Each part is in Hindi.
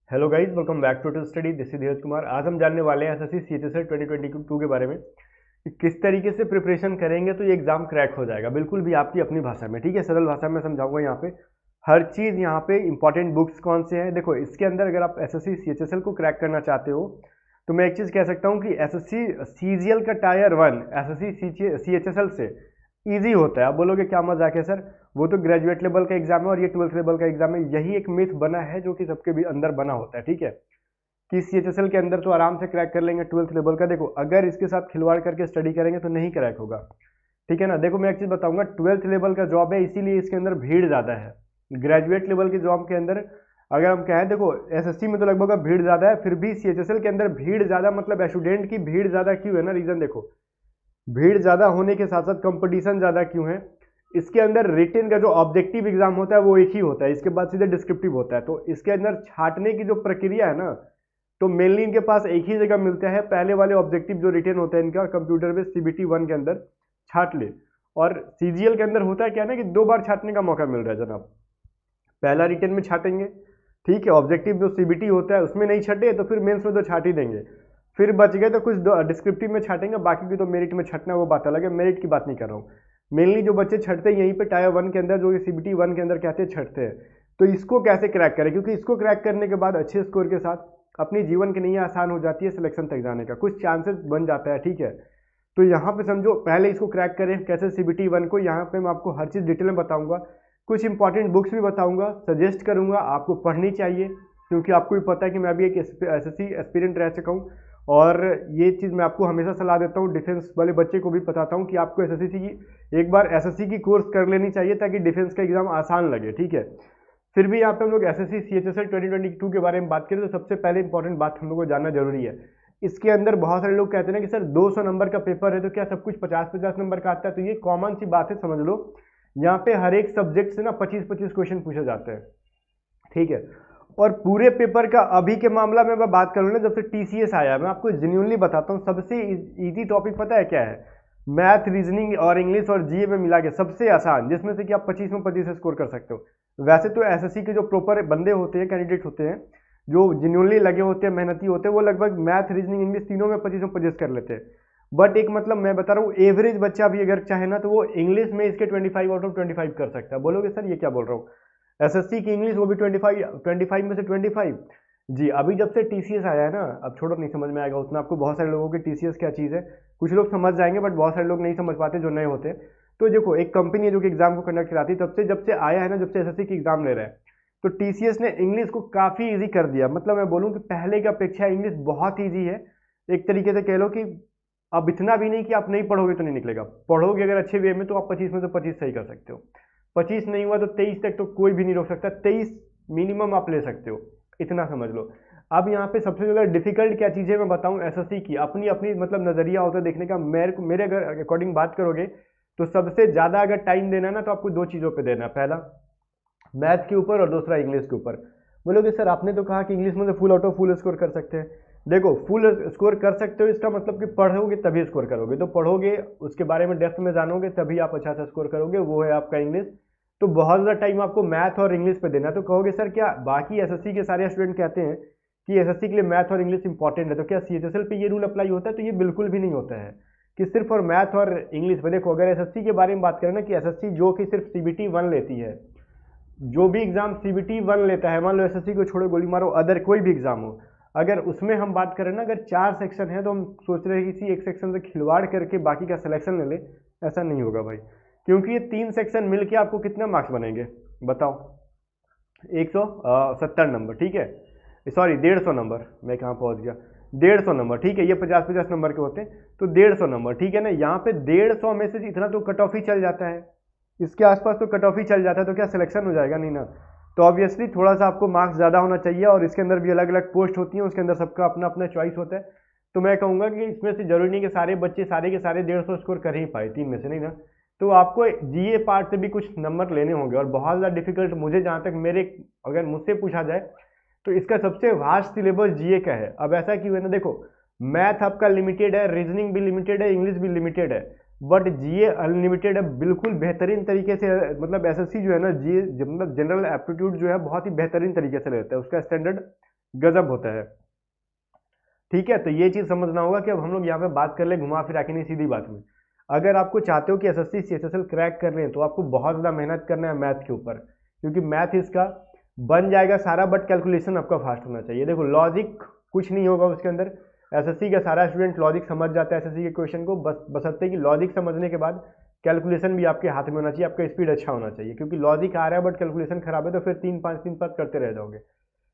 Hello guys, welcome back to study. This is Dheeraj Kumar. आज हम जानने वाले हैं एसएससी सीएचएसएल 2022 के बारे में कि किस तरीके से प्रिपरेशन करेंगे तो ये एग्जाम क्रैक हो जाएगा, बिल्कुल भी आपकी अपनी भाषा में। ठीक है, सरल भाषा में समझाऊंगा यहाँ पे हर चीज़। यहाँ पे इंपॉर्टेंट बुक्स कौन से हैं, देखो इसके अंदर अगर आप एसएससी सीएचएसएल को क्रैक करना चाहते हो तो मैं एक चीज़ कह सकता हूँ कि एसएससी सीजीएल का टायर 1 एसएससी सीएचएसएल से ईजी होता है। आप बोलोगे क्या मजाक है सर, वो तो ग्रेजुएट लेवल का एग्जाम है और ये 12th लेवल का एग्जाम है। यही एक मिथ बना है जो कि सबके भी अंदर बना होता है। ठीक है, कि सीएचएसएल के अंदर तो आराम से क्रैक कर लेंगे 12th लेवल का। देखो अगर इसके साथ खिलवाड़ करके स्टडी करेंगे तो नहीं क्रैक होगा। ठीक है ना। देखो मैं एक चीज़ बताऊंगा, 12th लेवल का जॉब है इसीलिए इसके अंदर भीड़ ज़्यादा है। ग्रेजुएट लेवल के जॉब के अंदर अगर हम कहें, देखो एसएससी में तो लगभग भीड़ ज़्यादा है, फिर भी सीएचएसएल के अंदर भीड़ ज़्यादा मतलब स्टूडेंट की भीड़ ज़्यादा क्यों है ना, रीज़न देखो। भीड़ ज़्यादा होने के साथ साथ कंपटीशन ज़्यादा क्यों है, इसके अंदर रिटेन का जो ऑब्जेक्टिव एग्जाम होता है वो एक ही होता है, इसके बाद सीधे डिस्क्रिप्टिव होता है। तो इसके अंदर छाटने की जो प्रक्रिया है ना, तो मेनली इनके पास एक ही जगह मिलता है। पहले वाले ऑब्जेक्टिव जो रिटेन होता है इनका कंप्यूटर बेस्ड सीबीटी 1 के अंदर छाट ले, और सीजीएल के अंदर होता है क्या ना कि 2 बार छाटने का मौका मिल रहा है जनाब। पहला रिटेन में छाटेंगे, ठीक है, ऑब्जेक्टिव जो सीबीटी होता है उसमें नहीं छटे तो फिर मेंस में तो छाट ही देंगे, फिर बच गए तो कुछ डिस्क्रिप्टिव में छाटेंगे, बाकी की तो मेरिट में छटना वो बात अलग है, मेरिट की बात नहीं कर रहा हूँ। मेनली जो बच्चे छटते हैं यहीं पे टायर 1 के अंदर, जो सीबीटी 1 के अंदर कहते हैं छटते हैं। तो इसको कैसे क्रैक करें, क्योंकि इसको क्रैक करने के बाद अच्छे स्कोर के साथ अपनी जीवन की नैया आसान हो जाती है, सिलेक्शन तक जाने का कुछ चांसेस बन जाता है। ठीक है, तो यहाँ पे समझो पहले इसको क्रैक करें कैसे सीबीटी 1 को। यहाँ पे मैं आपको हर चीज़ डिटेल में बताऊंगा, कुछ इंपॉर्टेंट बुक्स भी बताऊंगा, सजेस्ट करूंगा आपको पढ़नी चाहिए, क्योंकि आपको भी पता है कि मैं भी एक एसएससी एस्पिरेंट रह चुका हूँ। और ये चीज़ मैं आपको हमेशा सलाह देता हूँ, डिफेंस वाले बच्चे को भी बताता हूँ कि आपको एसएससी की एक बार एसएससी की कोर्स कर लेनी चाहिए ताकि डिफेंस का एग्जाम आसान लगे। ठीक है, फिर भी यहाँ पे हम लोग एसएससी सीएचएसएल 2022 के बारे में बात करें तो सबसे पहले इंपॉर्टेंट बात हम लोग को जानना जरूरी है। इसके अंदर बहुत सारे लोग कहते हैं ना कि सर 200 नंबर का पेपर है तो क्या सब कुछ 50-50 नंबर का आता है, तो ये कॉमन सी बात है, समझ लो। यहाँ पे हर एक सब्जेक्ट से ना 25-25 क्वेश्चन पूछे जाते हैं। ठीक है, और पूरे पेपर का अभी के मामला में मैं बात करूँ ना, जब से टीसीएस आया है, मैं आपको जेन्युइनली बताता हूँ सबसे इजी टॉपिक पता है क्या है, मैथ, रीजनिंग और इंग्लिश और जीए में मिला के सबसे आसान, जिसमें से कि आप 25 में 25 स्कोर कर सकते हो। वैसे तो एसएससी के जो प्रॉपर बंदे होते हैं, कैंडिडेट होते हैं, जो जेन्युइनली लगे होते हैं, मेहनती होते हैं, वो लगभग मैथ, रीजनिंग, इंग्लिश तीनों में 25 में 25 कर लेते हैं। बट एक मतलब मैं बता रहा हूँ, एवरेज बच्चा भी अगर चाहे ना तो वो इंग्लिश में इसके 25 आउट ऑफ 25 कर सकता है। बोलोगे सर ये क्या बोल रहा हूँ, एसएससी की इंग्लिश वो भी 25 में से 25। जी, अभी जब से टीसीएस आया है ना, अब छोड़ो नहीं समझ में आएगा उतना आपको, बहुत सारे लोगों के टीसीएस क्या चीज़ है कुछ लोग समझ जाएंगे, बट बहुत सारे लोग नहीं समझ पाते जो नए होते हैं। तो देखो एक कंपनी है जो कि एग्जाम को कंडक्ट कराती है, तब से जब से आया है ना, जब से एसएससी की एग्जाम ले रहा है, तो टीसीएस ने इंग्लिश को काफ़ी ईजी कर दिया। मतलब मैं बोलूँ कि पहले की अपेक्षा इंग्लिश बहुत ईजी है। एक तरीके से कह लो कि अब इतना भी नहीं कि आप नहीं पढ़ोगे तो नहीं निकलेगा, पढ़ोगे अगर अच्छे वे में तो आप 25 में से 25 सही कर सकते हो। 25 नहीं हुआ तो 23 तक तो कोई भी नहीं रोक सकता, 23 मिनिमम आप ले सकते हो, इतना समझ लो। अब यहाँ पे सबसे ज़्यादा डिफिकल्ट क्या चीज़ है मैं बताऊँ एसएससी की, अपनी अपनी मतलब नज़रिया होता है देखने का। मेरे अगर अकॉर्डिंग बात करोगे तो सबसे ज़्यादा अगर टाइम देना है ना तो आपको 2 चीज़ों पे देना है, पहला मैथ के ऊपर और दूसरा इंग्लिश के ऊपर। बोलोगे सर आपने तो कहा कि इंग्लिश में तो full out of full score कर सकते हैं। देखो फुल स्कोर कर सकते हो इसका मतलब कि पढ़ोगे तभी स्कोर करोगे, तो पढ़ोगे उसके बारे में डेप्थ में जानोगे तभी आप अच्छा सा स्कोर करोगे, वो है आपका इंग्लिश। तो बहुत ज़्यादा टाइम आपको मैथ और इंग्लिश पे देना है। तो कहोगे सर क्या बाकी एसएससी के सारे स्टूडेंट कहते हैं कि एसएससी के लिए मैथ और इंग्लिश इंपॉर्टेंट है, तो क्या सीएचएसएल पे ये रूल अप्लाई होता है, तो ये बिल्कुल भी नहीं होता है कि सिर्फ और मैथ और इंग्लिश पे। देखो अगर एसएससी के बारे में बात करें ना कि एसएससी जो कि सिर्फ सीबीटी 1 लेती है, जो भी एग्जाम सीबीटी 1 लेता है, मान लो एसएससी को छोड़ो गोली मारो अदर कोई भी एग्जाम हो, अगर उसमें हम बात करें ना, अगर 4 सेक्शन है तो हम सोच रहे हैं कि किसी एक सेक्शन से खिलवाड़ करके बाकी का सिलेक्शन ले ले, ऐसा नहीं होगा भाई। क्योंकि ये 3 सेक्शन मिलके आपको कितने मार्क्स बनेंगे बताओ, 170 नंबर, ठीक है, सॉरी 150 नंबर, मैं कहाँ पहुँच गया, 150 नंबर, ठीक है, ये 50-50 नंबर के होते हैं, तो 150 नंबर, ठीक है ना। यहाँ पे 150 में से इतना तो कट ऑफ ही चल जाता है, इसके आसपास तो कट ऑफ ही चल जाता है, तो क्या सिलेक्शन हो जाएगा, नहीं ना। तो ऑब्वियसली थोड़ा सा आपको मार्क्स ज़्यादा होना चाहिए, और इसके अंदर भी अलग अलग पोस्ट होती हैं, उसके अंदर सबका अपना अपना चॉइस होता है। तो मैं कहूँगा कि इसमें से जरूरी नहीं कि सारे बच्चे सारे के सारे 150 स्कोर कर ही पाए 3 में से, नहीं ना। तो आपको जीए पार्ट से भी कुछ नंबर लेने होंगे, और बहुत ज़्यादा डिफिकल्ट मुझे जहाँ तक मेरे अगर मुझसे पूछा जाए तो इसका सबसे वास्ट सिलेबस जीए का है। अब ऐसा क्यों है ना, देखो मैथ आपका लिमिटेड है, रीजनिंग भी लिमिटेड है, इंग्लिश भी लिमिटेड है, बट जीए अनलिमिटेड है, बिल्कुल बेहतरीन तरीके से। मतलब एसएससी जो है ना जीए मतलब जनरल एप्टीट्यूड जो है बहुत ही बेहतरीन तरीके से लेता है, उसका स्टैंडर्ड गजब होता है। ठीक है, तो ये चीज़ समझना होगा कि अब हम लोग यहाँ पे बात कर ले घुमा फिरा के नहीं, सीधी बात में अगर आपको चाहते हो कि एसएससी सीएचएसएल क्रैक कर लें तो आपको बहुत ज़्यादा मेहनत करना है मैथ के ऊपर, क्योंकि मैथ इसका बन जाएगा सारा, बट कैलकुलेशन आपका फास्ट होना चाहिए। देखो लॉजिक कुछ नहीं होगा उसके अंदर, एसएससी का सारा स्टूडेंट लॉजिक समझ जाता है एसएससी के क्वेश्चन को, बस बशर्ते कि लॉजिक समझने के बाद कैलकुलेशन भी आपके हाथ में होना चाहिए, आपका स्पीड अच्छा होना चाहिए। क्योंकि लॉजिक आ रहा है बट कैलकुलेशन खराब है तो फिर 3-5 करते रह जाओगे।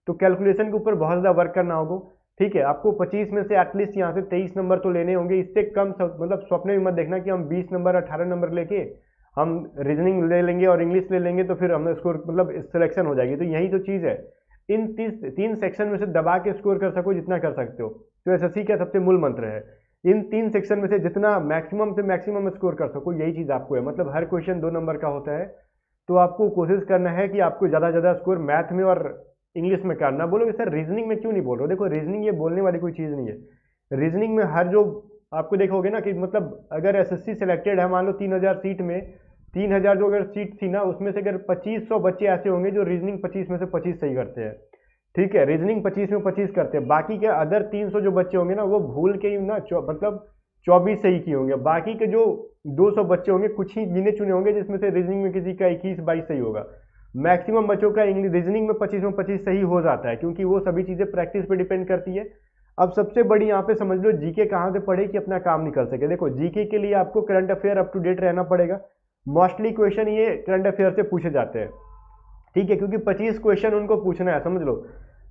तो कैलकुलेशन के ऊपर बहुत ज़्यादा वर्क करना होगा। ठीक है, आपको 25 में से एटलीस्ट यहाँ से 23 नंबर तो लेने होंगे, इससे कम मतलब स्वप्न में मत देखना कि हम 20 नंबर 18 नंबर लेके हम रीजनिंग ले लेंगे और इंग्लिश ले लेंगे तो फिर हमें स्कोर मतलब सिलेक्शन हो जाएगी। तो यही तो चीज़ है, इन तीन सेक्शन में से दबा के स्कोर कर सको जितना कर सकते हो, तो एसएससी का सबसे मूल मंत्र है इन 3 सेक्शन में से जितना मैक्सिमम से मैक्सिमम स्कोर कर सको, यही चीज़ आपको है। मतलब हर क्वेश्चन 2 नंबर का होता है, तो आपको कोशिश करना है कि आपको ज़्यादा से ज़्यादा स्कोर मैथ में और इंग्लिश में करना। बोलोगे सर रीजनिंग में क्यों नहीं बोल रहे हो? देखो रीजनिंग ये बोलने वाली कोई चीज़ नहीं है। रीजनिंग में हर जो आपको देखोगे ना कि मतलब अगर एसएससी सेलेक्टेड है, मान लो 3000 सीट में 3000 जो अगर सीट थी ना उसमें से अगर 2500 बच्चे ऐसे होंगे जो रीजनिंग 25 में से 25 सही करते हैं। ठीक है, रीजनिंग 25 में 25 करते हैं, बाकी के अदर 300 जो बच्चे होंगे ना वो भूल के ही ना मतलब 24 सही किए होंगे। बाकी के जो 200 बच्चे होंगे कुछ ही गिने चुने होंगे जिसमें से रीजनिंग में किसी का 21-22 सही होगा। मैक्सिमम बच्चों का इंग्लिश रीजनिंग में 25 में 25 सही हो जाता है, क्योंकि वो सभी चीज़ें प्रैक्टिस पे डिपेंड करती है। अब सबसे बड़ी यहाँ पे समझ लो जीके कहाँ से पढ़े कि अपना काम निकल सके। देखो जीके के लिए आपको current affair up to date रहना पड़ेगा। मोस्टली क्वेश्चन ये करंट अफेयर से पूछे जाते हैं। ठीक है, क्योंकि 25 क्वेश्चन उनको पूछना है, समझ लो।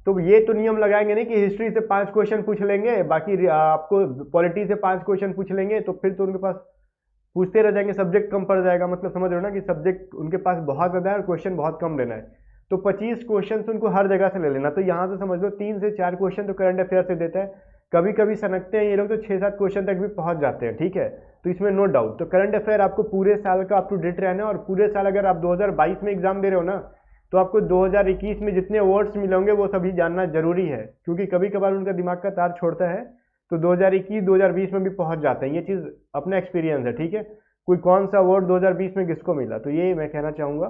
तो ये तो नियम लगाएंगे नहीं कि हिस्ट्री से 5 क्वेश्चन पूछ लेंगे, बाकी आपको पॉलिटी से 5 क्वेश्चन पूछ लेंगे, तो फिर तो उनके पास पूछते रह जाएंगे, सब्जेक्ट कम पड़ जाएगा। मतलब समझ रहे हो ना कि सब्जेक्ट उनके पास बहुत ज़्यादा है और क्वेश्चन बहुत कम लेना है। तो 25 क्वेश्चन उनको हर जगह से ले लेना। तो यहाँ से समझ लो 3 से 4 क्वेश्चन तो करंट अफेयर से देता है, कभी कभी सनकते हैं ये लोग तो 6-7 क्वेश्चन तक भी पहुँच जाते हैं। ठीक है, तो इसमें नो डाउट। तो करंट अफेयर आपको पूरे साल का अप टू डेट रहना है, और पूरे साल अगर आप 2022 में एग्जाम दे रहे हो ना तो आपको 2021 में जितने अवार्ड्स मिले होंगे वो सभी जानना जरूरी है, क्योंकि कभी कभार उनका दिमाग का तार छोड़ता है तो 2021-2020 में भी पहुंच जाते हैं। ये चीज़ अपना एक्सपीरियंस है। ठीक है, कोई कौन सा अवार्ड 2020 में किसको मिला, तो ये मैं कहना चाहूँगा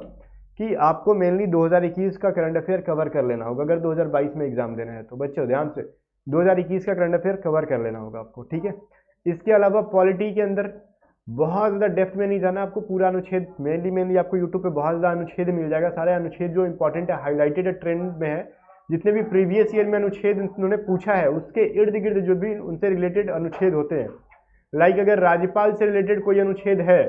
कि आपको मेनली 2021 का करंट अफेयर कवर कर लेना होगा अगर 2022 में एग्जाम देना है। तो बच्चों ध्यान से 2021 का करंट अफेयर कवर कर लेना होगा आपको। ठीक है, इसके अलावा पॉलिटी के अंदर बहुत ज़्यादा डेप्थ में नहीं जाना आपको। पूरा अनुच्छेद मेनली आपको यूट्यूब पे बहुत ज़्यादा अनुच्छेद मिल जाएगा। सारे अनुच्छेद जो इंपॉर्टेंट है, हाईलाइटेड है, ट्रेंड में है, जितने भी प्रीवियस ईयर में अनुच्छेद उन्होंने पूछा है उसके इर्द गिर्द जो भी उनसे रिलेटेड अनुच्छेद होते हैं, लाइक अगर राज्यपाल से रिलेटेड कोई अनुच्छेद है,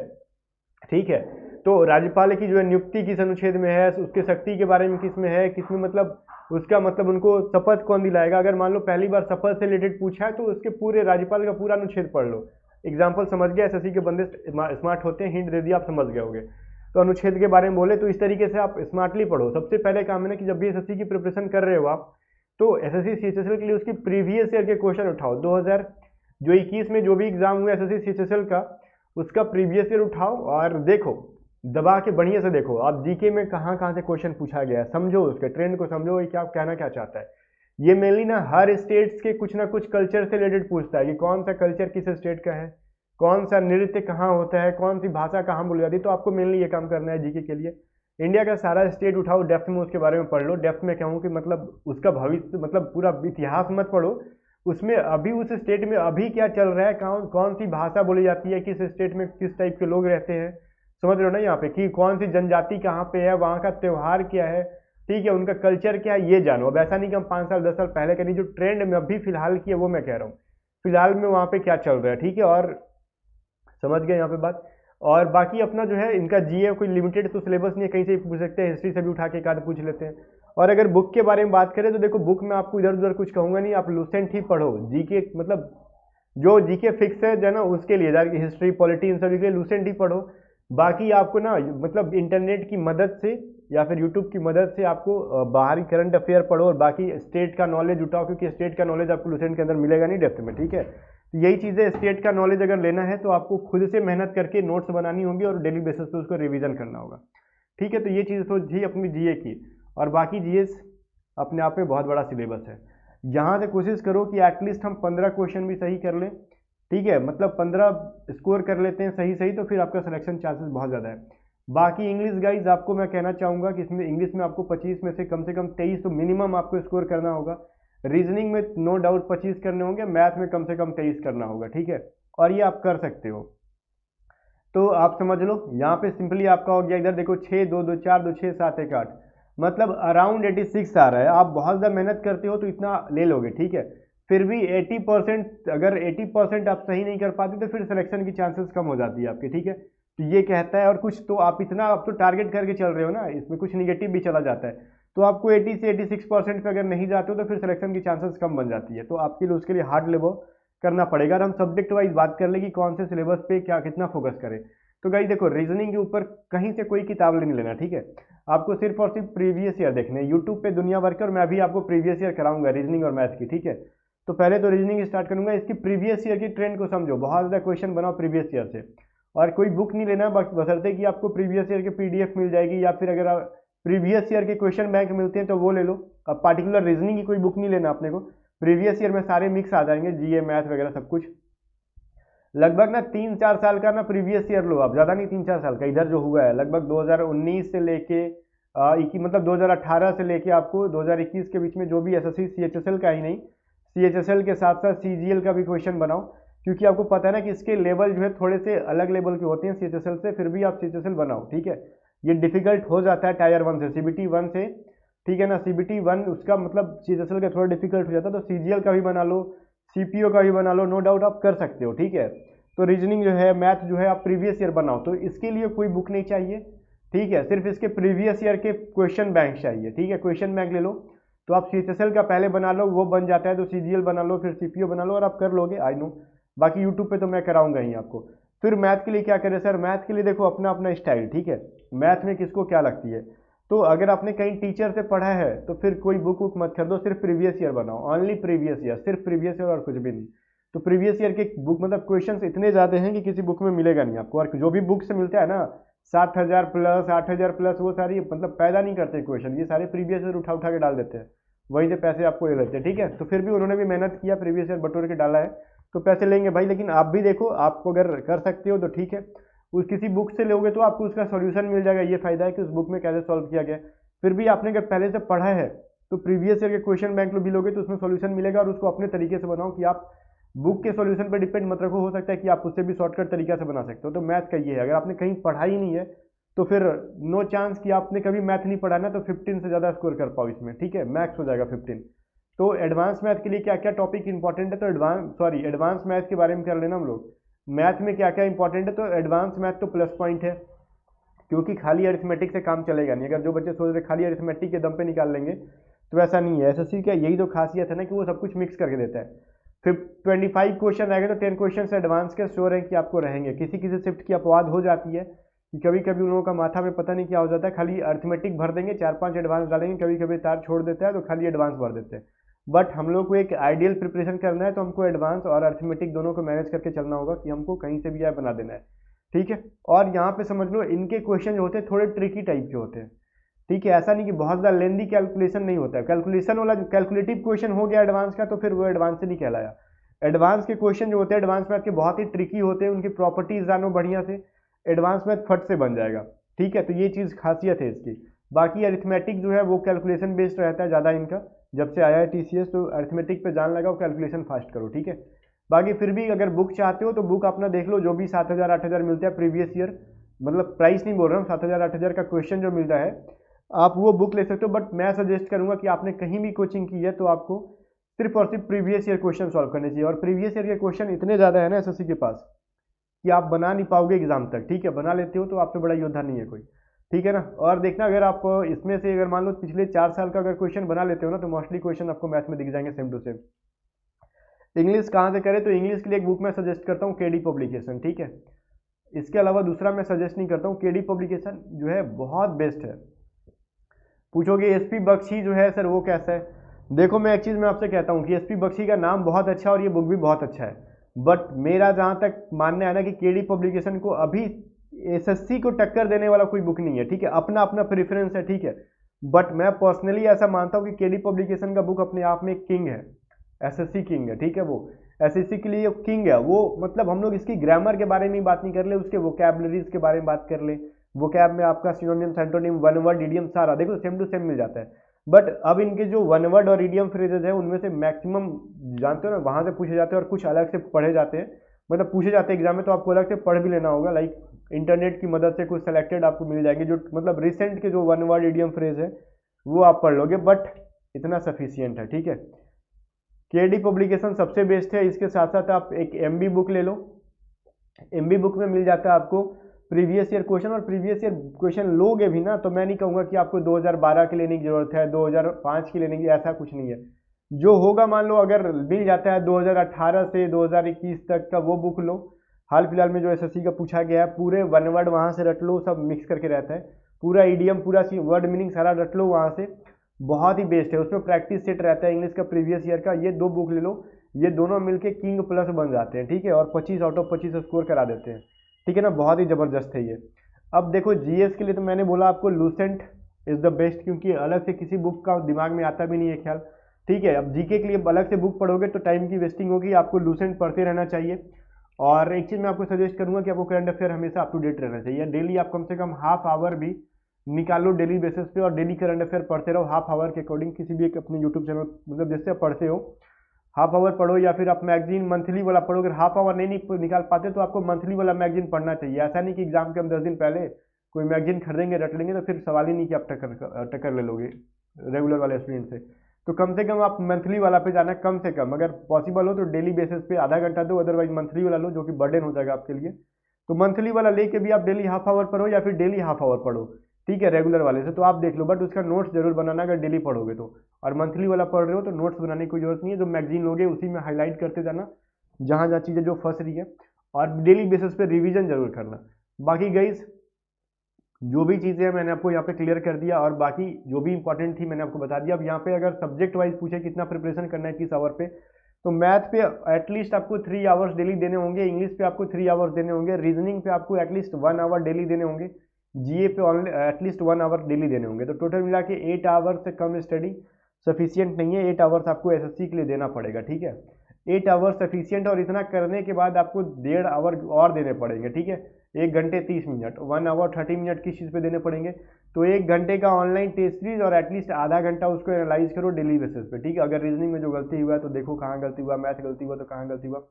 ठीक है, तो राज्यपाल की जो है नियुक्ति किस अनुच्छेद में है, उसके शक्ति के बारे में किस में है, किस में मतलब उसका मतलब उनको शपथ कौन दिलाएगा। अगर मान लो पहली बार शपथ से रिलेटेड पूछा है तो उसके पूरे राज्यपाल का पूरा अनुच्छेद पढ़ लो। एग्जाम्पल समझ गया, एसएससी के बंदे स्मार्ट होते हैं, हिंट दे दिया आप समझ गए होगे। तो अनुच्छेद के बारे में बोले तो इस तरीके से आप स्मार्टली पढ़ो। सबसे पहले काम है ना कि जब भी एसएससी की प्रिपरेशन कर रहे हो आप, तो एसएससी सीएचएसएल के लिए उसकी प्रीवियस ईयर के क्वेश्चन उठाओ। 2021 में जो भी एग्जाम हुआ एसएससी सीएचएसएल का, उसका प्रीवियस ईयर उठाओ और देखो, दबा के बढ़िया से देखो आप जीके में कहाँ कहाँ से क्वेश्चन पूछा गया है, समझो उसके ट्रेंड को, समझो ये क्या कहना क्या चाहता है। ये मेनली ना हर स्टेट्स के कुछ ना कुछ कल्चर से रिलेटेड पूछता है कि कौन सा कल्चर किस स्टेट का है, कौन सा नृत्य कहाँ होता है, कौन सी भाषा कहाँ बोली जाती है। तो आपको मेनली ये काम करना है जीके के लिए। इंडिया का सारा स्टेट उठाओ, डेप्थ में उसके बारे में पढ़ लो। डेप्थ में कहूँ कि मतलब उसका भविष्य, मतलब पूरा इतिहास मत पढ़ो, उसमें अभी उस स्टेट में अभी क्या चल रहा है, कौन कौन सी भाषा बोली जाती है, किस स्टेट में किस टाइप के लोग रहते हैं, समझ रहे हो ना यहाँ पे, कि कौन सी जनजाति कहाँ पे है, वहाँ का त्यौहार क्या है, ठीक है, उनका कल्चर क्या है, ये जानो। अब ऐसा नहीं कि हम 5 साल 10 साल पहले करी, जो ट्रेंड में अभी फिलहाल की है वो मैं कह रहा हूँ, फिलहाल में वहाँ पे क्या चल रहा है। ठीक है, और समझ गए यहाँ पे बात। और बाकी अपना जो है इनका जीए कोई लिमिटेड तो सिलेबस नहीं है, कहीं से पूछ सकते हैं, हिस्ट्री से भी उठा के एक आध पूछ लेते हैं। और अगर बुक के बारे में बात करें तो देखो बुक में आपको इधर उधर कुछ कहूँगा नहीं, आप लूसेंट ही पढ़ो। जीके मतलब जो जीके फिक्स है जो ना उसके लिए जाके हिस्ट्री पॉलिटी इन सभी के लिए लूसेंट ही पढ़ो। बाकी आपको ना मतलब इंटरनेट की मदद से या फिर यूट्यूब की मदद से आपको बाहरी करंट अफेयर पढ़ो और बाकी स्टेट का नॉलेज उठाओ, क्योंकि स्टेट का नॉलेज आपको लूसेंट के अंदर मिलेगा नहीं डेप्थ में। ठीक है, तो यही चीज़ें, स्टेट का नॉलेज अगर लेना है तो आपको खुद से मेहनत करके नोट्स बनानी होंगी और डेली बेसिस पे उसको रिवीजन करना होगा। ठीक है, तो ये चीज़ तो थी अपनी जीए की। और बाकी जीएस अपने आप में बहुत बड़ा सिलेबस है। यहाँ से कोशिश करो कि एटलीस्ट हम 15 क्वेश्चन भी सही कर लें। ठीक है, मतलब 15 स्कोर कर लेते हैं सही सही, तो फिर आपका सिलेक्शन चांसेस बहुत ज़्यादा है। बाकी इंग्लिश गाइज आपको मैं कहना चाहूँगा कि इसमें इंग्लिश में आपको 25 में से कम 23 तो मिनिमम आपको स्कोर करना होगा। रीजनिंग में नो डाउट 25 करने होंगे, मैथ में कम से कम 23 करना होगा, ठीक है, और ये आप कर सकते हो। तो आप समझ लो यहाँ पे सिंपली आपका हो गया, इधर देखो 6 2 2 4 2 6 7 1 8, मतलब अराउंड 86 आ रहा है। आप बहुत ज़्यादा मेहनत करते हो तो इतना ले लोगे, ठीक है। फिर भी 80%, अगर 80% आप सही नहीं कर पाते तो फिर सिलेक्शन की चांसेस कम हो जाती है आपकी, ठीक है। तो ये कहता है, और कुछ तो आप इतना आप तो टारगेट करके चल रहे हो ना, इसमें कुछ निगेटिव भी चला जाता है। तो आपको 80 से 86% पे अगर नहीं जाते हो तो फिर सिलेक्शन की चांसेस कम बन जाती है। तो आपके लिए उसके लिए हार्ड लेवल करना पड़ेगा। और हम सब्जेक्ट वाइज बात कर ले कि कौन से सिलेबस पे क्या कितना फोकस करें। तो गाइस देखो, रीजनिंग के ऊपर कहीं से कोई किताब नहीं लेना, ठीक है। आपको सिर्फ और सिर्फ प्रीवियस ईयर देखने हैं यूट्यूब पे दुनिया भर के, और मैं भी आपको प्रीवियस ईयर कराऊंगा रीजनिंग और मैथ की, ठीक है। तो पहले तो रीजनिंग स्टार्ट करूंगा, इसकी प्रीवियस ईयर की ट्रेंड को समझो, बहुत ज़्यादा क्वेश्चन बनाओ प्रीवियस ईयर से। और कोई बुक नहीं लेना, बशर्ते कि आपको प्रीवियस ईयर की पीडीएफ मिल जाएगी, या फिर अगर आप प्रीवियस ईयर के क्वेश्चन बैंक मिलते हैं तो वो ले लो। अब पार्टिकुलर रीजनिंग की कोई बुक नहीं लेना अपने को, प्रीवियस ईयर में सारे मिक्स आ जाएंगे, जीए मैथ वगैरह सब कुछ। लगभग ना 3-4 साल का ना प्रीवियस ईयर लो आप, ज़्यादा नहीं, 3-4 साल का। इधर जो हुआ है लगभग 2019 से लेके मतलब 2018 से लेके आपको 2021 के बीच में जो भी एसएससी सीएचएसएल का ही नहीं, सीएचएसएल के साथ साथ सीजीएल का भी क्वेश्चन बनाओ, क्योंकि आपको पता है ना कि इसके लेवल जो है थोड़े से अलग लेवल के होते हैं सीएचएसएल से, फिर भी आप सीएचएसएल बनाओ, ठीक है। ये डिफिकल्ट हो जाता है टायर 1 से, सीबीटी 1 से, ठीक है ना। सीबीटी 1 उसका मतलब सीएचएसएल का थोड़ा डिफिकल्ट हो जाता है, तो सीजीएल का भी बना लो, सीपीओ का भी बना लो, नो डाउट आप कर सकते हो, ठीक है। तो रीजनिंग जो है, मैथ जो है, आप प्रीवियस ईयर बनाओ। तो इसके लिए कोई बुक नहीं चाहिए, ठीक है, सिर्फ इसके प्रीवियस ईयर के क्वेश्चन बैंक चाहिए, ठीक है। क्वेश्चन बैंक ले लो, तो आप सीएचएसएल का पहले बना लो, वो बन जाता है तो सीजीएल बना लो, फिर सीपीओ बना लो, और आप कर लोगे, आई नो। बाकी यूट्यूब पे तो मैं कराऊंगा ही आपको। फिर मैथ के लिए क्या करें सर? मैथ के लिए देखो अपना अपना स्टाइल, ठीक है। मैथ में किसको क्या लगती है, तो अगर आपने कहीं टीचर से पढ़ा है तो फिर कोई बुक वुक मत खरीदो, सिर्फ प्रीवियस ईयर बनाओ, ओनली प्रीवियस ईयर, सिर्फ प्रीवियस ईयर और कुछ भी नहीं। तो प्रीवियस ईयर के बुक मतलब क्वेश्चंस इतने ज़्यादा हैं कि किसी बुक में मिलेगा नहीं आपको। और जो भी बुक से मिलता है ना 7,000 प्लस 8,000 प्लस, वो सारी मतलब पैदा नहीं करते क्वेश्चन, ये सारे प्रीवियस ईयर उठा उठा के डाल देते हैं, वहीं से पैसे आपको ले लेते हैं, ठीक है। तो फिर भी उन्होंने भी मेहनत किया, प्रीवियस ईयर बटोर के डाला है, तो पैसे लेंगे भाई। लेकिन आप भी देखो, आपको अगर कर सकते हो तो ठीक है, उस किसी बुक से लोगे तो आपको उसका सॉल्यूशन मिल जाएगा। ये फायदा है कि उस बुक में कैसे सॉल्व किया गया। फिर भी आपने अगर पहले से पढ़ा है तो प्रीवियस ईयर के क्वेश्चन बैंक भी लोगे तो उसमें सॉल्यूशन मिलेगा, और उसको अपने तरीके से बनाओ, कि आप बुक के सॉल्यूशन पर डिपेंड मत रखो, हो सकता है कि आप उससे भी शॉर्टकट तरीका से बना सकते हो। तो मैथ का ये है, अगर आपने कहीं पढ़ा ही नहीं है तो फिर नो चांस कि आपने कभी मैथ नहीं पढ़ा ना, तो 15 से ज़्यादा स्कोर कर पाओ इसमें, ठीक है, मैक्स हो जाएगा 15। तो एडवांस मैथ के लिए क्या क्या टॉपिक इंपॉर्टेंट है, तो एडवांस मैथ के बारे में कर लेना हम लोग। मैथ में क्या क्या इंपॉर्टेंट है, तो एडवांस मैथ तो प्लस पॉइंट है, क्योंकि खाली अरिथमेटिक से काम चलेगा नहीं। अगर जो बच्चे सोच रहे खाली अरिथमेटिक के दम पे निकाल लेंगे, तो ऐसा नहीं है। एसएससी का यही तो खासियत है ना, कि वो सब कुछ मिक्स करके देता है। फिर 25 क्वेश्चन रहेंगे, तो 10 क्वेश्चन एडवांस के श्योर है कि आपको रहेंगे। किसी किसी शिफ्ट की अपवाद हो जाती है कि कभी कभी उन लोगों का माथा में पता नहीं क्या हो जाता है, खाली अरिथमेटिक भर देंगे, 4-5 एडवांस डालेंगे, कभी कभी तार छोड़ देता है तो खाली एडवांस भर देते हैं। बट हम लोग को एक आइडियल प्रिपरेशन करना है, तो हमको एडवांस और अरिथमेटिक दोनों को मैनेज करके चलना होगा, कि हमको कहीं से भी आए बना देना है, ठीक है। और यहाँ पे समझ लो, इनके क्वेश्चन जो होते हैं थोड़े ट्रिकी टाइप के होते हैं, ठीक है। ऐसा नहीं कि बहुत ज़्यादा लेंदी कैलकुलेशन नहीं होता है। कैलकुलेशन वाला कैलकुलेटिव क्वेश्चन हो गया एडवांस का, तो फिर वो एडवांस से नहीं कहलाया। एडवांस के क्वेश्चन जो होते हैं एडवांस मैथ के, बहुत ही ट्रिकी होते हैं, उनकी प्रॉपर्टीज जानो बढ़िया से, एडवांस मैथ फट से बन जाएगा, ठीक है। तो ये चीज़ खासियत है इसकी। बाकी अरिथमेटिक जो है वो कैलकुलेशन बेस्ड रहता है ज़्यादा इनका, जब से आया है टीसीएस, तो अरिथमेटिक पे जान लगाओ, कैलकुलेशन फास्ट करो, ठीक है। बाकी फिर भी अगर बुक चाहते हो तो बुक अपना देख लो, जो भी 7,000-8,000 मिलता है प्रीवियस ईयर, मतलब प्राइस नहीं बोल रहा हूँ, 7,000-8,000 का क्वेश्चन जो मिलता है, आप वो बुक ले सकते हो। बट मैं सजेस्ट करूंगा कि आपने कहीं भी कोचिंग की है तो आपको सिर्फ और सिर्फ प्रीवियस ईयर क्वेश्चन सॉल्व करने चाहिए। और प्रीवियस ईयर के क्वेश्चन इतने ज़्यादा है ना एसएससी के पास, कि आप बना नहीं पाओगे एग्जाम तक, ठीक है। बना लेते हो तो आपसे बड़ा योद्धा नहीं है कोई, ठीक है ना। और देखना, अगर आप इसमें से अगर मान लो पिछले 4 साल का अगर क्वेश्चन बना लेते हो ना, तो मोस्टली क्वेश्चन आपको मैथ में दिख जाएंगे सेम टू सेम। इंग्लिश कहाँ से करें, तो इंग्लिश के लिए एक बुक मैं सजेस्ट करता हूँ, केडी पब्लिकेशन, ठीक है। इसके अलावा दूसरा मैं सजेस्ट नहीं करता हूँ। केडी पब्लिकेशन जो है बहुत बेस्ट है। पूछोगे एसपी बख्शी जो है सर वो कैसा है, देखो मैं एक चीज़ मैं आपसे कहता हूँ कि एसपी बख्शी का नाम बहुत अच्छा है और ये बुक भी बहुत अच्छा है। बट मेरा जहाँ तक मानना है ना, कि केडी पब्लिकेशन को अभी एसएससी को टक्कर देने वाला कोई बुक नहीं है, ठीक है। अपना अपना प्रेफरेंस है, ठीक है। बट मैं पर्सनली ऐसा मानता हूँ कि केडी पब्लिकेशन का बुक अपने आप में किंग है, एसएससी किंग है, ठीक है। वो एसएससी के लिए किंग है वो, मतलब हम लोग इसकी ग्रामर के बारे में बात नहीं कर ले, उसके वोकैबलरीज के बारे में बात कर ले, वो कैब में आपका सिनोनिम, सेंटोनिम, वन वर्ड, इडियम सारा देखो सेम टू सेम मिल जाता है। बट अब इनके जो वन वर्ड और इडियम फ्रेजेज है उनमें से मैक्सिमम जानते हो ना वहाँ से पूछे जाते हैं और कुछ अलग से पढ़े जाते हैं, मतलब पूछे जाते हैं एग्जाम में, तो आपको अलग से पढ़ भी लेना होगा। लाइक इंटरनेट की मदद से कुछ सेलेक्टेड आपको मिल जाएंगे जो मतलब रिसेंट के जो वन वर्ड इडियम फ्रेज है वो आप पढ़ लोगे, बट इतना सफिशियंट है, ठीक है। केडी पब्लिकेशन सबसे बेस्ट है। इसके साथ साथ आप एक एमबी बुक ले लो, एमबी बुक में मिल जाता है आपको प्रीवियस ईयर क्वेश्चन, और प्रीवियस ईयर क्वेश्चन लोगे भी ना तो मैं नहीं कहूँगा कि आपको 2012 के लेने की जरूरत है, 2005 के लेने की, ऐसा कुछ नहीं है। जो होगा मान लो अगर मिल जाता है 2018 से 2021 तक का वो बुक लो। हाल फिलहाल में जो एसएससी का पूछा गया है पूरे वन वर्ड वहाँ से रट लो, सब मिक्स करके रहता है, पूरा ईडीएम पूरा वर्ड मीनिंग सारा रट लो वहाँ से, बहुत ही बेस्ट है। उसमें प्रैक्टिस सेट रहता है इंग्लिश का प्रीवियस ईयर का, ये दो बुक ले लो, ये दोनों मिलके किंग प्लस बन जाते हैं, ठीक है, और 25 आउट ऑफ 25 स्कोर करा देते हैं, ठीक है ना, बहुत ही ज़बरदस्त है ये। अब देखो जीएस के लिए तो मैंने बोला आपको लूसेंट इज़ द बेस्ट, क्योंकि अलग से किसी बुक का दिमाग में आता भी नहीं है ख्याल, ठीक है। अब जीके के लिए अलग से बुक पढ़ोगे तो टाइम की वेस्टिंग होगी, आपको लूसेंट पढ़ते रहना चाहिए। और एक चीज़ मैं आपको सजेस्ट करूंगा कि आपको करंट अफेयर हमेशा अप टू डेट रहना चाहिए, डेली आप कम से कम हाफ आवर भी निकालो डेली बेसिस पे, और डेली करंट अफेयर पढ़ते रहो हाफ आवर के अकॉर्डिंग, किसी भी एक अपने यूट्यूब चैनल मतलब जिससे आप पढ़ते हो हाफ आवर पढ़ो, या फिर आप मैगजीन मंथली वाला पढ़ो। अगर हाफ आवर नहीं निकाल पाते तो आपको मंथली वाला मैगजीन पढ़ना चाहिए। ऐसा नहीं कि एग्जाम के हम 10 दिन पहले कोई मैगजीन खरीदेंगे रट लेंगे तो फिर सवाल ही नहीं कि आप टक्कर ले लोगे रेगुलर वाले स्टूडेंट से। तो कम से कम आप मंथली वाला पे जाना, कम से कम अगर पॉसिबल हो तो डेली बेसिस पे आधा घंटा दो, अदरवाइज मंथली वाला लो जो कि बर्डन हो जाएगा आपके लिए। तो मंथली वाला लेके भी आप डेली हाफ आवर पढ़ो या फिर डेली हाफ आवर पढ़ो, ठीक है, रेगुलर वाले से तो आप देख लो, बट उसका नोट्स जरूर बनाना अगर डेली पढ़ोगे तो। और मंथली वाला पढ़ रहे हो तो नोट्स बनाने की कोई जरूरत नहीं है, जो मैगजीन लोगे उसी में हाईलाइट करते जाना जहाँ जहाँ चीज़ें जो फंस रही है, और डेली बेसिस पे रिवीजन जरूर करना। बाकी गाइस जो भी चीज़ें मैंने आपको यहाँ पे क्लियर कर दिया, और बाकी जो भी इंपॉर्टेंट थी मैंने आपको बता दिया। अब यहाँ पे अगर सब्जेक्ट वाइज पूछे कितना प्रिपरेशन करना है किस आवर पे, तो मैथ पे एटलीस्ट आपको 3 आवर्स डेली देने होंगे, इंग्लिश पे आपको 3 आवर्स देने होंगे, रीजनिंग पे आपको एटलीस्ट 1 आवर डेली देने होंगे, जीए पे ऑनली एटलीस्ट 1 आवर डेली देने होंगे। तो टोटल मिला के 8 आवर्स से कम स्टडी सफिशियंट नहीं है, 8 आवर्स आपको एसएससी के लिए देना पड़ेगा, ठीक है, 8 आवर्स सफिशियंट। और इतना करने के बाद आपको 1.5 आवर और देने पड़ेंगे, ठीक है, 1 घंटे 30 मिनट, 1 आवर 30 मिनट किस चीज़ पे देने पड़ेंगे, तो 1 घंटे का ऑनलाइन टेस्ट सीरीज और एटलीस्ट आधा घंटा उसको एनालाइज करो डेली बेसिस पे, ठीक है। अगर रीजनिंग में जो गलती हुआ है तो देखो कहाँ गलती हुआ, मैथ गलती हुआ तो कहाँ गलती हुआ,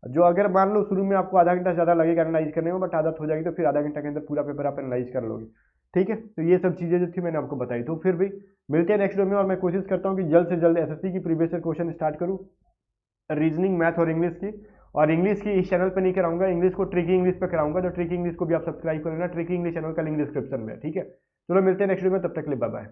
जो अगर मान लो शुरू में आपको आधा घंटा ज़्यादा लगेगा एनालाइज करने में, बट आदत हो जाएगी तो फिर आधा घंटा के अंदर पूरा पेपर आप एनालाइज कर लोगे, ठीक है। तो ये सब चीज़ें जो थी मैंने आपको बताई। तो फिर भी मिलते हैं नेक्स्ट वीडियो में, और मैं कोशिश करता हूँ कि जल्द से जल्द एसएससी की प्रीवियस ईयर क्वेश्चन स्टार्ट करूँ, रीजनिंग, मैथ और इंग्लिश की। और इंग्लिश की इस चैनल पे नहीं कराऊंगा, इंग्लिश को ट्रिकी इंग्लिश पे कराऊंगा, तो ट्रिकी इंग्लिश को भी आप सब्सक्राइब कर लेना, ट्रिकी इंग्लिश चैनल का लिंक डिस्क्रिप्शन में है, ठीक है। चलो मिलते हैं नेक्स्ट वीडियो में, तब तक के लिए बाय बाय।